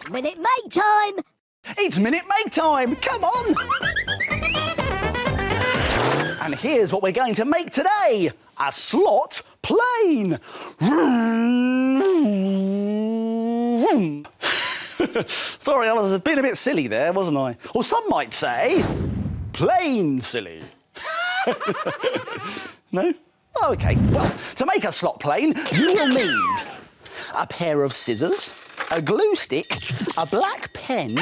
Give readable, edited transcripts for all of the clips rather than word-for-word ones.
Minute Make time! It's Minute Make time! Come on! And here's what we're going to make today. A slot plane. Sorry, I was being a bit silly there, wasn't I? Or some might say, plain silly. No? Oh, OK. Well, to make a slot plane, you will need a pair of scissors, a glue stick, a black pen,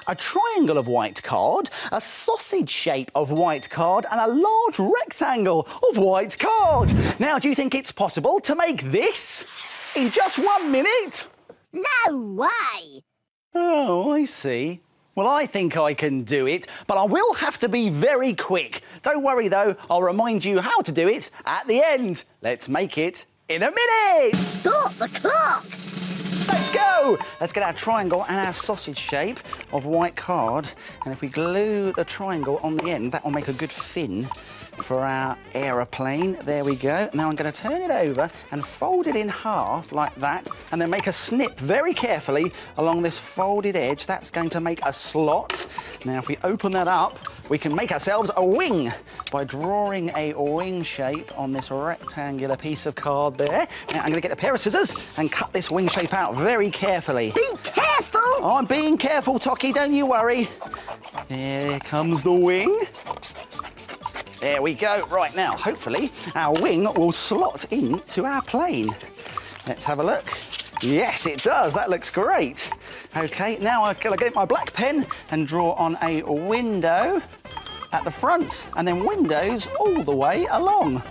a triangle of white card, a sausage shape of white card and a large rectangle of white card. Now, do you think it's possible to make this in just 1 minute? No way! Oh, I see. Well, I think I can do it, but I will have to be very quick. Don't worry, though. I'll remind you how to do it at the end. Let's make it in a minute! Stop the clock! Let's go! Let's get our triangle and our sausage shape of white card. And if we glue the triangle on the end, that will make a good fin for our aeroplane. There we go. Now I'm going to turn it over and fold it in half like that, and then make a snip very carefully along this folded edge. That's going to make a slot. Now, if we open that up, we can make ourselves a wing by drawing a wing shape on this rectangular piece of card there. Now, I'm going to get a pair of scissors and cut this wing shape out very carefully. Be careful! I'm being careful, Tocky, don't you worry. There comes the wing. There we go. Right, now, hopefully, our wing will slot into our plane. Let's have a look. Yes, it does. That looks great. OK, now I'm going to get my black pen and draw on a window at the front, and then windows all the way along.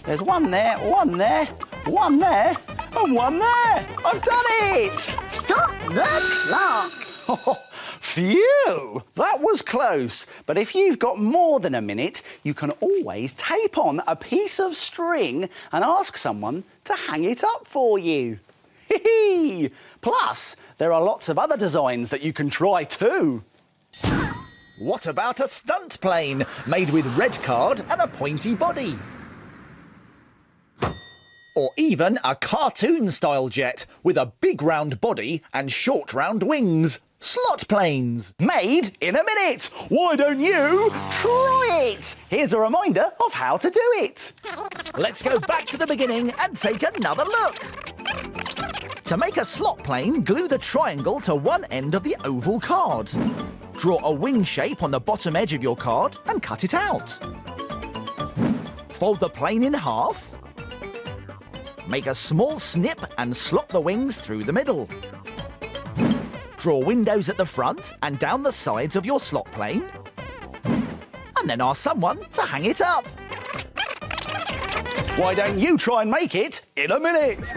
There's one there, one there, one there, and one there. I've done it! Stop the clock! Phew! That was close. But if you've got more than a minute, you can always tape on a piece of string and ask someone to hang it up for you. Hee-hee! Plus, there are lots of other designs that you can try too. What about a stunt plane made with red card and a pointy body? Or even a cartoon-style jet with a big round body and short round wings. Slot planes. Made in a minute. Why don't you try it? Here's a reminder of how to do it. Let's go back to the beginning and take another look. To make a slot plane, glue the triangle to one end of the oval card. Draw a wing shape on the bottom edge of your card and cut it out. Fold the plane in half. Make a small snip and slot the wings through the middle. Draw windows at the front and down the sides of your slot plane. And then ask someone to hang it up. Why don't you try and make it in a minute?